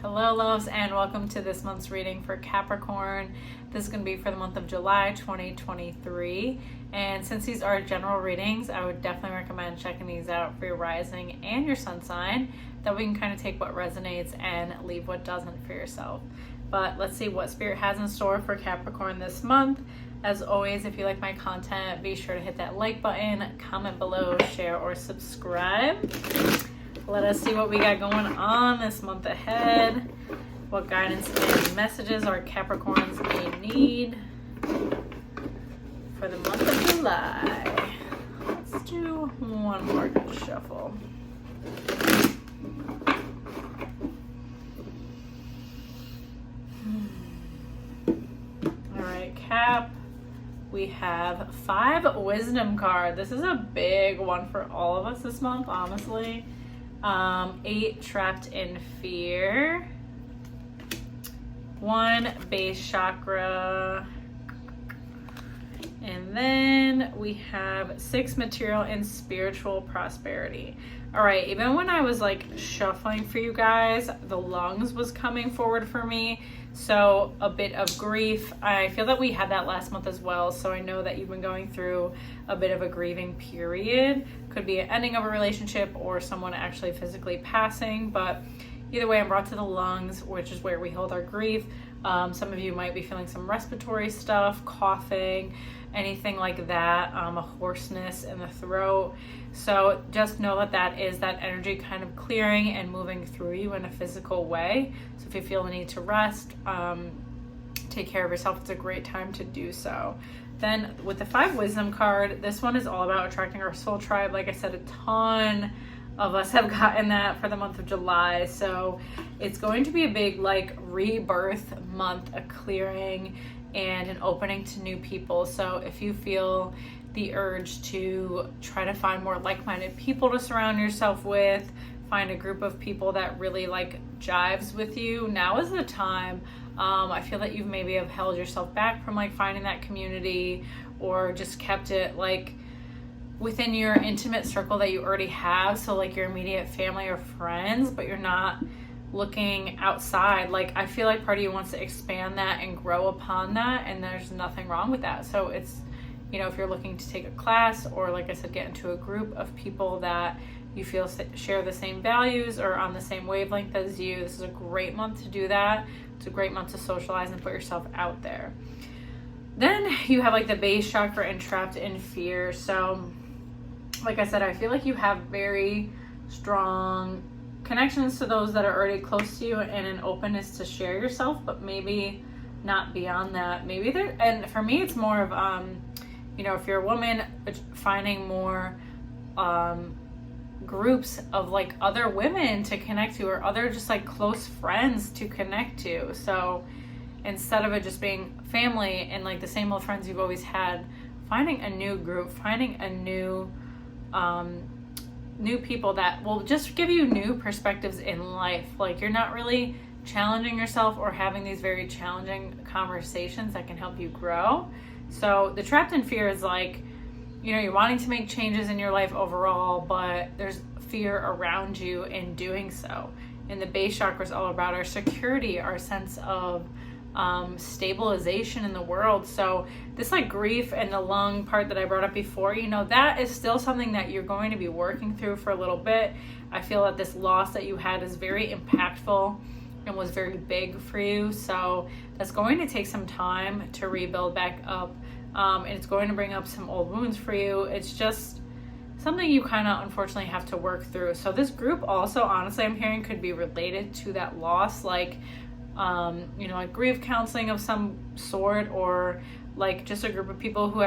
Hello loves, and welcome to this month's reading for Capricorn. This is going to be for the month of July 2023, and since these are general readings, I would definitely recommend checking these out for your rising and your sun sign. That we can kind of take what resonates and leave what doesn't for yourself. But let's see what Spirit has in store for Capricorn this month. As always, if you like my content, be sure to hit that like button, comment below, share, or subscribe. Let us see what we got going on this month ahead. What guidance and messages our Capricorns may need for the month of July. Let's do one more good shuffle. All right, Cap. We have 5 wisdom card. This is a big one for all of us this month, honestly. 8 trapped in fear, 1 base chakra, and then we have 6 material and spiritual prosperity. All right, even when I was like shuffling for you guys, the lungs was coming forward for me. So a bit of grief. I feel that we had that last month as well. So I know that you've been going through a bit of a grieving period. Could be an ending of a relationship or someone actually physically passing. But either way, I'm brought to the lungs, which is where we hold our grief. Some of you might be feeling some respiratory stuff, coughing, anything like that, a hoarseness in the throat. So just know that that is that energy kind of clearing and moving through you in a physical way. So if you feel the need to rest, take care of yourself, it's a great time to do so. Then with the 5 wisdom card, this one is all about attracting our soul tribe. Like I said, a ton of us have gotten that for the month of July. So it's going to be a big like rebirth month, a clearing and an opening to new people. So if you feel the urge to try to find more like-minded people to surround yourself with, find a group of people that really like jives with you, now is the time. I feel that you maybe have held yourself back from like finding that community, or just kept it like within your intimate circle that you already have. So like your immediate family or friends, but you're not looking outside. Like I feel like part of you wants to expand that and grow upon that, and there's nothing wrong with that. So it's, you know, if you're looking to take a class, or like I said, get into a group of people that you feel share the same values or on the same wavelength as you, this is a great month to do that. It's a great month to socialize and put yourself out there. Then you have like the base chakra and trapped in fear. So like I said, I feel like you have very strong connections to those that are already close to you and an openness to share yourself, but maybe not beyond that. Maybe there, and for me it's more of you know, if you're a woman, finding more groups of like other women to connect to, or other just like close friends to connect to. So instead of it just being family and like the same old friends you've always had, finding a new group, finding a new people that will just give you new perspectives in life. Like you're not really challenging yourself or having these very challenging conversations that can help you grow. So the trapped in fear is like, you know, you're wanting to make changes in your life overall, but there's fear around you in doing so. And the base chakra is all about our security, our sense of stabilization in the world. So this like grief and the lung part that I brought up before, you know, that is still something that you're going to be working through for a little bit. I feel that this loss that you had is very impactful and was very big for you. So that's going to take some time to rebuild back up. And it's going to bring up some old wounds for you. It's just something you kind of unfortunately have to work through. So this group also, honestly, I'm hearing could be related to that loss, like you know, like grief counseling of some sort, or like just a group of people who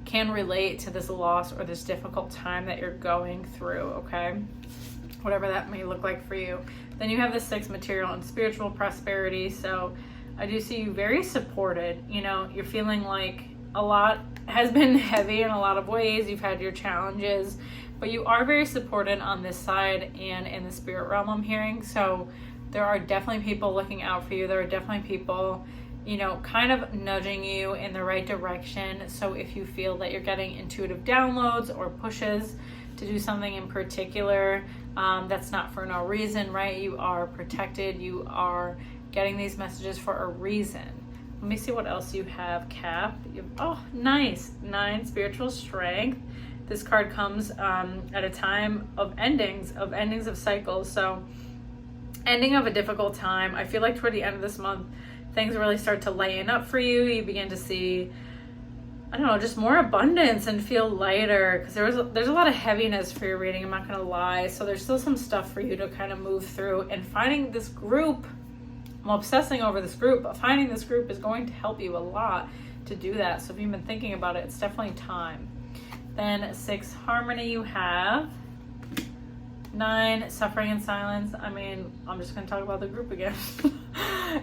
can relate to this loss or this difficult time that you're going through, okay? Whatever that may look like for you. Then you have the 6 material and spiritual prosperity. So I do see you very supported. You know, you're feeling like a lot has been heavy in a lot of ways. You've had your challenges, but you are very supported on this side and in the spirit realm, I'm hearing. So there are definitely people looking out for you. There are definitely people, you know, kind of nudging you in the right direction. So if you feel that you're getting intuitive downloads or pushes to do something in particular. That's not for no reason, right? You are protected. You are getting these messages for a reason. Let me see what else you have, Cap. Oh, nice. 9, spiritual strength. This card comes at a time of endings of cycles. So ending of a difficult time. I feel like toward the end of this month, things really start to lighten up for you. You begin to see, I don't know, just more abundance and feel lighter, because there's a lot of heaviness for your reading, I'm not going to lie. So there's still some stuff for you to kind of move through, and finding this group, I'm obsessing over this group, but finding this group is going to help you a lot to do that. So if you've been thinking about it, it's definitely time. Then 6, harmony you have. 9, suffering in silence. I mean, I'm just going to talk about the group again.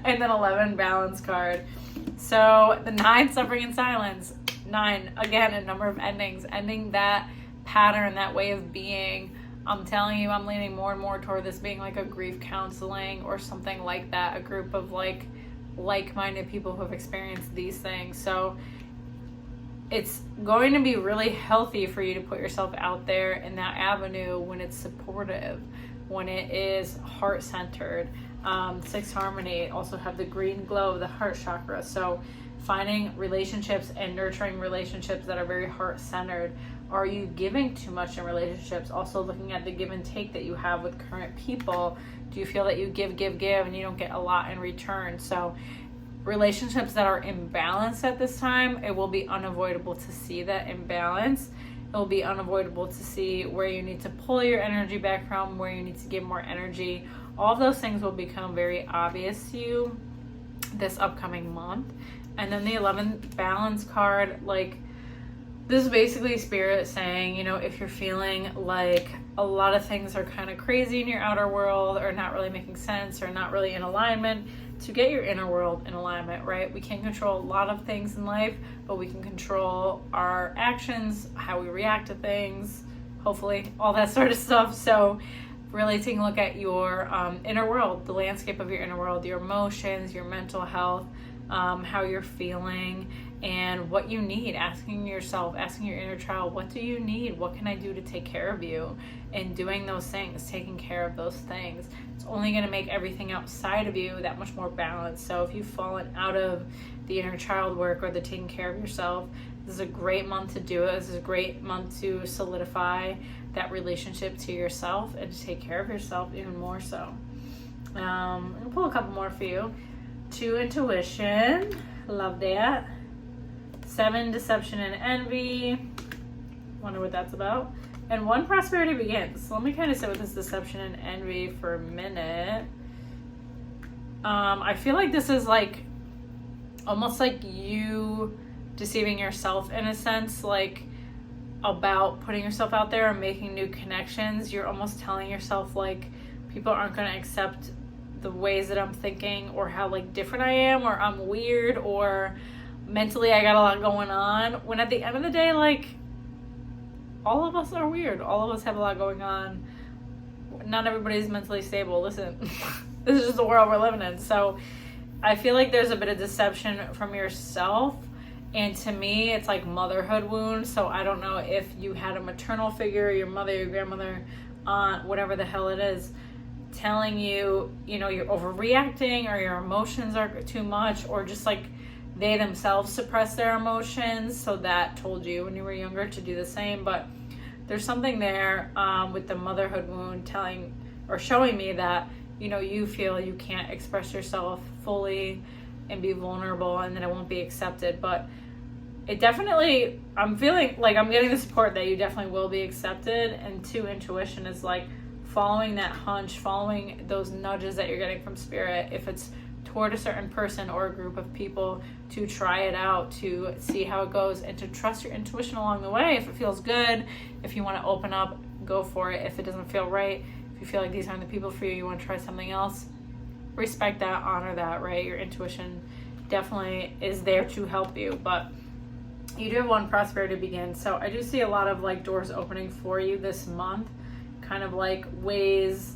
And then 11, balance card. So the 9, suffering in silence. 9, again, a number of endings. Ending that pattern, that way of being. I'm telling you, I'm leaning more and more toward this being like a grief counseling or something like that. A group of like-minded people who have experienced these things. So it's going to be really healthy for you to put yourself out there in that avenue when it's supportive, when it is heart-centered. 6, harmony, also have the green glow, the heart chakra. So finding relationships and nurturing relationships that are very heart-centered. Are you giving too much in relationships? Also looking at the give and take that you have with current people. Do you feel that you give, and you don't get a lot in return? So relationships that are imbalanced at this time, it will be unavoidable to see that imbalance. It will be unavoidable to see where you need to pull your energy back from, where you need to give more energy. All of those things will become very obvious to you this upcoming month. And then the 11th balance card, like, this is basically spirit saying, you know, if you're feeling like a lot of things are kind of crazy in your outer world, or not really making sense, or not really in alignment, to get your inner world in alignment, right? We can't control a lot of things in life, but we can control our actions, how we react to things, hopefully, all that sort of stuff. So really taking a look at your inner world, the landscape of your inner world, your emotions, your mental health, how you're feeling, and what you need. Asking yourself, asking your inner child, what do you need? What can I do to take care of you? And doing those things, taking care of those things, it's only going to make everything outside of you that much more balanced. So if you've fallen out of the inner child work or the taking care of yourself, this is a great month to do it. This is a great month to solidify that relationship to yourself and to take care of yourself even more so. I'm going to pull a couple more for you. 2, intuition. Love that. 7, deception and envy. Wonder what that's about. And 1, prosperity begins. So let me kind of sit with this deception and envy for a minute. I feel like this is like almost like you deceiving yourself in a sense, like about putting yourself out there and making new connections. You're almost telling yourself like people aren't going to accept the ways that I'm thinking, or how like different I am, or I'm weird, or mentally I got a lot going on, when at the end of the day, like, all of us are weird. All of us have a lot going on. Not everybody's mentally stable. Listen, this is just the world we're living in. So I feel like there's a bit of deception from yourself. And to me, it's like motherhood wounds. So I don't know if you had a maternal figure, your mother, your grandmother, aunt, whatever the hell it is, telling you, you know, you're overreacting, or your emotions are too much, or just like they themselves suppress their emotions, so that told you when you were younger to do the same. But there's something there with the motherhood wound telling or showing me that, you know, you feel you can't express yourself fully and be vulnerable, and then it won't be accepted. But it definitely, I'm feeling like I'm getting the support that you definitely will be accepted. And 2, intuition is like following that hunch, following those nudges that you're getting from spirit, if it's toward a certain person or a group of people, to try it out, to see how it goes, and to trust your intuition along the way. If it feels good, if you want to open up, go for it. If it doesn't feel right, if you feel like these aren't the people for you, you want to try something else, respect that, honor that, right? Your intuition definitely is there to help you. But you do have 1, prosperity begin. So I do see a lot of like doors opening for you this month, kind of like ways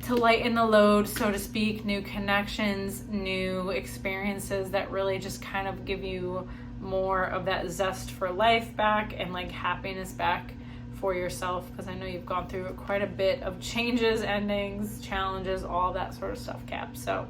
to lighten the load, so to speak, new connections, new experiences that really just kind of give you more of that zest for life back, and like happiness back for yourself, because I know you've gone through quite a bit of changes, endings, challenges, all that sort of stuff, Cap. So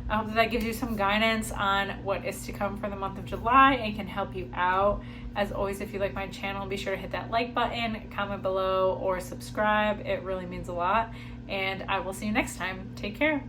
I hope that gives you some guidance on what is to come for the month of July and can help you out. As always, if you like my channel, be sure to hit that like button, comment below, or subscribe. It really means a lot. And I will see you next time. Take care.